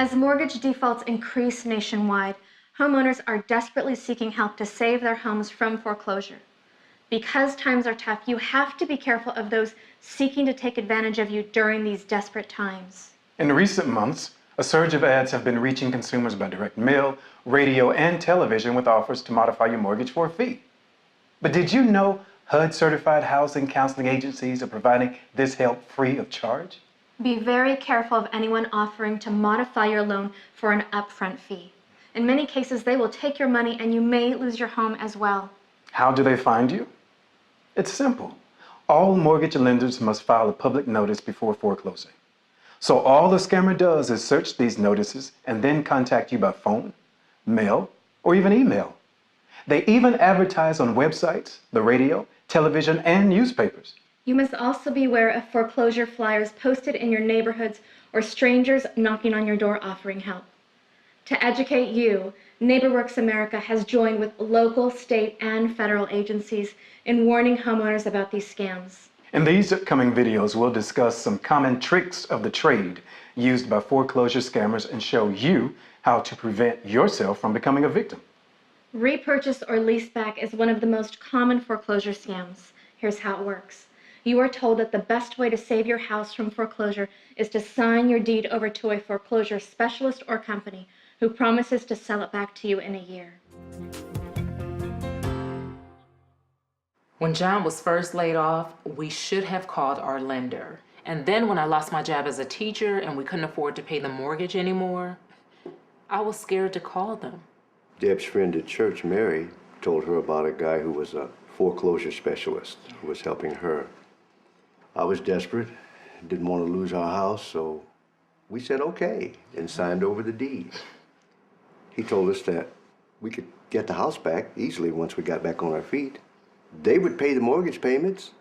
As mortgage defaults increase nationwide, homeowners are desperately seeking help to save their homes from foreclosure. Because times are tough, you have to be careful of those seeking to take advantage of you during these desperate times. In recent months, a surge of ads have been reaching consumers by direct mail, radio, and television with offers to modify your mortgage for a fee. But did you know HUD-certified housing counseling agencies are providing this help free of charge? Be very careful of anyone offering to modify your loan for an upfront fee. In many cases, they will take your money and you may lose your home as well. How do they find you? It's simple. All mortgage lenders must file a public notice before foreclosing. So all the scammer does is search these notices and then contact you by phone, mail, or even email. They even advertise on websites, the radio, television, and newspapers. You must also be aware of foreclosure flyers posted in your neighborhoods or strangers knocking on your door offering help. To educate you, NeighborWorks America has joined with local, state, and federal agencies in warning homeowners about these scams. In these upcoming videos, we'll discuss some common tricks of the trade used by foreclosure scammers and show you how to prevent yourself from becoming a victim. Repurchase or leaseback is one of the most common foreclosure scams. Here's how it works. You are told that the best way to save your house from foreclosure is to sign your deed over to a foreclosure specialist or company who promises to sell it back to you in a year. When John was first laid off, we should have called our lender. And then when I lost my job as a teacher and we couldn't afford to pay the mortgage anymore, I was scared to call them. Deb's friend at church, Mary, told her about a guy who was a foreclosure specialist who was helping her. I was desperate, didn't want to lose our house, so we said okay and signed over the deed. He told us that we could get the house back easily once we got back on our feet. They would pay the mortgage payments.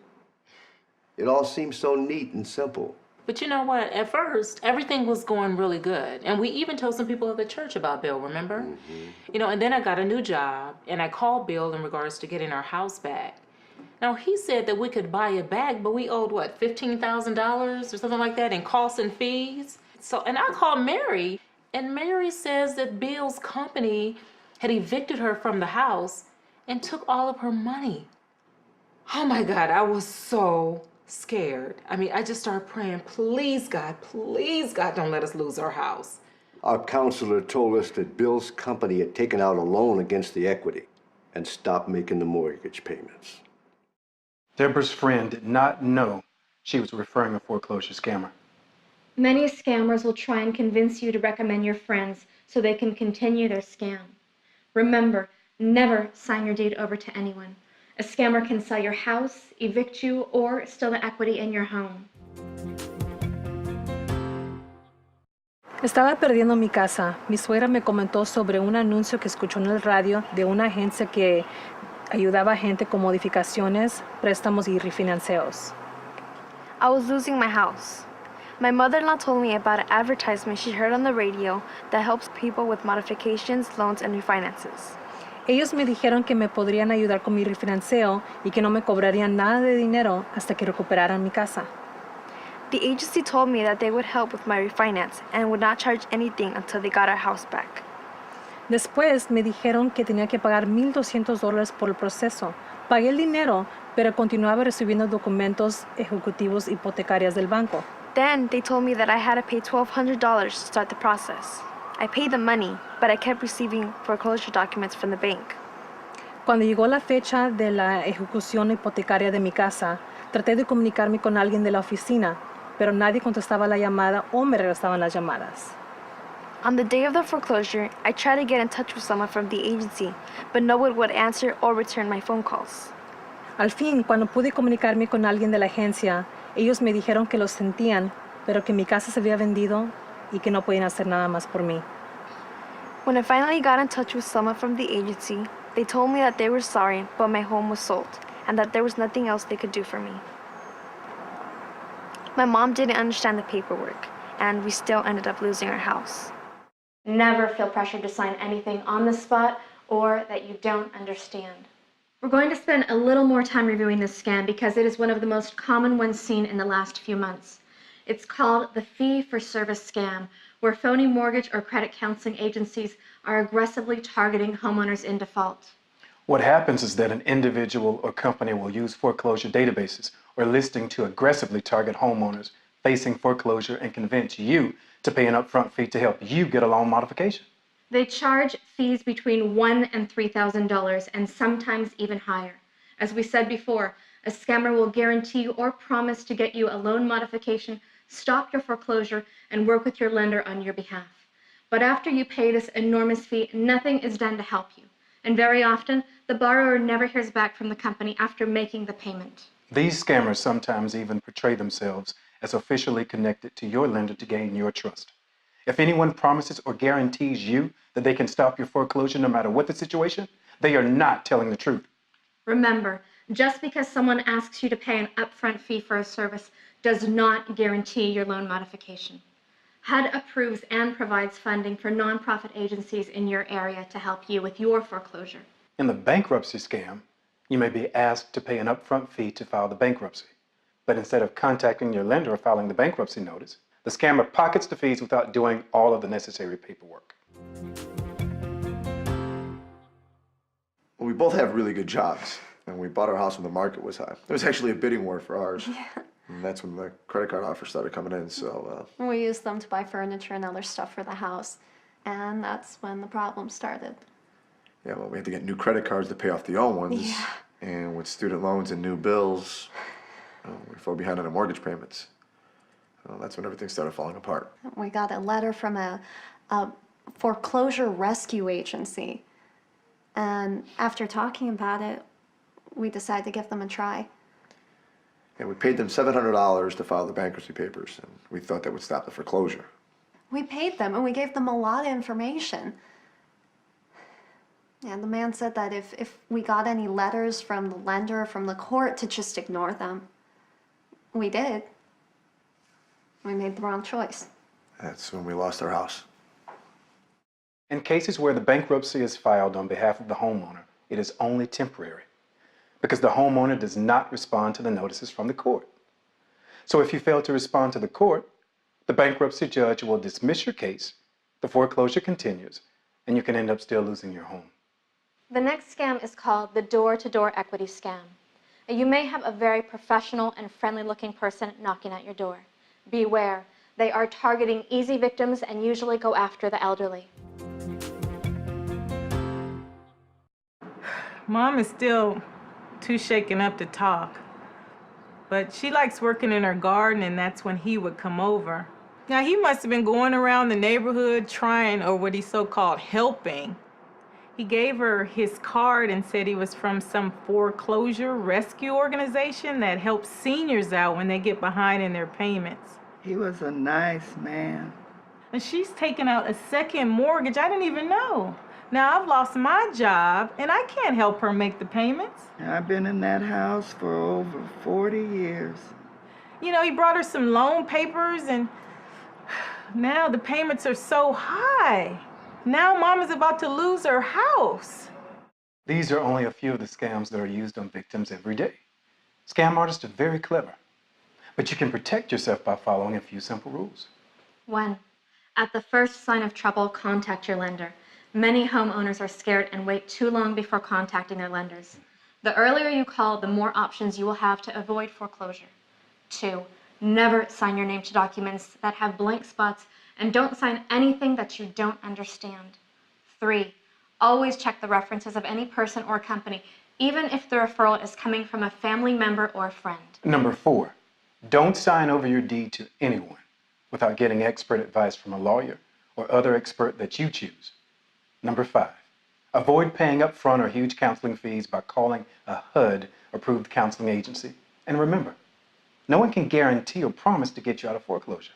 It all seemed so neat and simple. But you know what? At first, everything was going really good. And we even told some people at the church about Bill, remember? Mm-hmm. You know, and then I got a new job, and I called Bill in regards to getting our house back. Now, he said that we could buy it back, but we owed, what, $15,000 or something like that in costs and fees? So, and I called Mary, and Mary says that Bill's company had evicted her from the house and took all of her money. Oh my God, I was so scared. I mean, I just started praying, please God, don't let us lose our house. Our counselor told us that Bill's company had taken out a loan against the equity and stopped making the mortgage payments. Deborah's friend did not know she was referring a foreclosure scammer. Many scammers will try and convince you to recommend your friends so they can continue their scam. Remember, never sign your deed over to anyone. A scammer can sell your house, evict you, or steal the equity in your home. Estaba perdiendo mi casa. Mi suegra me comentó sobre un anuncio que escuchó en el radio de una agencia que ayudaba a gente con modificaciones, préstamos y refinancios. I was losing my house. My mother-in-law told me about an advertisement she heard on the radio that helps people with modifications, loans, and refinances. Ellos me dijeron que me podrían ayudar con mi refinanceo y que no me cobrarían nada de dinero hasta que recuperaran mi casa. The agency told me that they would help with my refinance and would not charge anything until they got our house back. Después me dijeron que tenía que pagar $1,200 por el proceso. Pagué el dinero, pero continuaba recibiendo documentos ejecutivos hipotecarios del banco. Then they told me that I had to pay $1,200 to start the process. I paid the money, but I kept receiving foreclosure documents from the bank. Cuando llegó la fecha de la ejecución hipotecaria de mi casa, traté de comunicarme con alguien de la oficina, pero nadie contestaba la llamada o me regresaban las llamadas. On the day of the foreclosure, I tried to get in touch with someone from the agency, but no one would answer or return my phone calls. Al fin, cuando pude comunicarme con alguien de la agencia, ellos me dijeron que lo sentían, pero que mi casa se había vendido y que no podían hacer nada más por mí. When I finally got in touch with someone from the agency, they told me that they were sorry, but my home was sold, and that there was nothing else they could do for me. My mom didn't understand the paperwork, and we still ended up losing our house. Never feel pressured to sign anything on the spot or that you don't understand. We're going to spend a little more time reviewing this scam because it is one of the most common ones seen in the last few months. It's called the fee-for-service scam, where phony mortgage or credit counseling agencies are aggressively targeting homeowners in default. What happens is that an individual or company will use foreclosure databases or listing to aggressively target homeowners facing foreclosure and convince you to pay an upfront fee to help you get a loan modification. They charge fees between $1,000 and $3,000 and sometimes even higher. As we said before, a scammer will guarantee or promise to get you a loan modification, stop your foreclosure, and work with your lender on your behalf. But after you pay this enormous fee, nothing is done to help you. And very often, the borrower never hears back from the company after making the payment. These scammers sometimes even portray themselves as officially connected to your lender to gain your trust. If anyone promises or guarantees you that they can stop your foreclosure no matter what the situation, they are not telling the truth. Remember, just because someone asks you to pay an upfront fee for a service does not guarantee your loan modification. HUD approves and provides funding for nonprofit agencies in your area to help you with your foreclosure. In the bankruptcy scam, you may be asked to pay an upfront fee to file the bankruptcy. But instead of contacting your lender or filing the bankruptcy notice, the scammer pockets the fees without doing all of the necessary paperwork. Well, we both have really good jobs, and we bought our house when the market was high. There was actually a bidding war for ours. Yeah. And that's when the credit card offers started coming in, so... We used them to buy furniture and other stuff for the house, and that's when the problem started. Yeah, well, we had to get new credit cards to pay off the old ones. Yeah. And with student loans and new bills, we fell behind on our mortgage payments. Well, that's when everything started falling apart. We got a letter from a foreclosure rescue agency, and after talking about it, we decided to give them a try. And we paid them $700 to file the bankruptcy papers, and we thought that would stop the foreclosure. We paid them, and we gave them a lot of information. And the man said that if we got any letters from the lender or from the court, to just ignore them. We did. We made the wrong choice. That's when we lost our house. In cases where the bankruptcy is filed on behalf of the homeowner, it is only temporary, because the homeowner does not respond to the notices from the court. So if you fail to respond to the court, the bankruptcy judge will dismiss your case, the foreclosure continues, and you can end up still losing your home. The next scam is called the door-to-door equity scam. You may have a very professional and friendly-looking person knocking at your door. Beware, they are targeting easy victims and usually go after the elderly. Mom is still too shaken up to talk, but she likes working in her garden, and that's when he would come over. Now, he must have been going around the neighborhood trying, or what he so-called helping. He gave her his card and said he was from some foreclosure rescue organization that helps seniors out when they get behind in their payments. He was a nice man. And she's taken out a second mortgage. I didn't even know. Now I've lost my job and I can't help her make the payments. I've been in that house for over 40 years. You know, he brought her some loan papers, and now the payments are so high. Now Mama's about to lose her house. These are only a few of the scams that are used on victims every day. Scam artists are very clever, but you can protect yourself by following a few simple rules. 1. At the first sign of trouble, contact your lender. Many homeowners are scared and wait too long before contacting their lenders. The earlier you call, the more options you will have to avoid foreclosure. 2. Never sign your name to documents that have blank spots, and don't sign anything that you don't understand. 3. Always check the references of any person or company, even if the referral is coming from a family member or a friend. Number 4, don't sign over your deed to anyone without getting expert advice from a lawyer or other expert that you choose. Number 5, avoid paying upfront or huge counseling fees by calling a HUD-approved counseling agency. And remember, no one can guarantee or promise to get you out of foreclosure.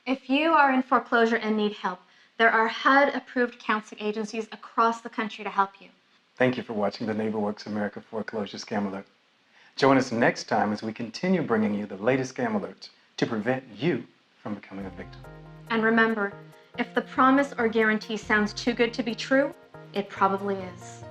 If you are in foreclosure and need help, there are HUD-approved counseling agencies across the country to help you. Thank you for watching the NeighborWorks America Foreclosure Scam Alert. Join us next time as we continue bringing you the latest scam alerts to prevent you from becoming a victim. And remember, if the promise or guarantee sounds too good to be true, it probably is.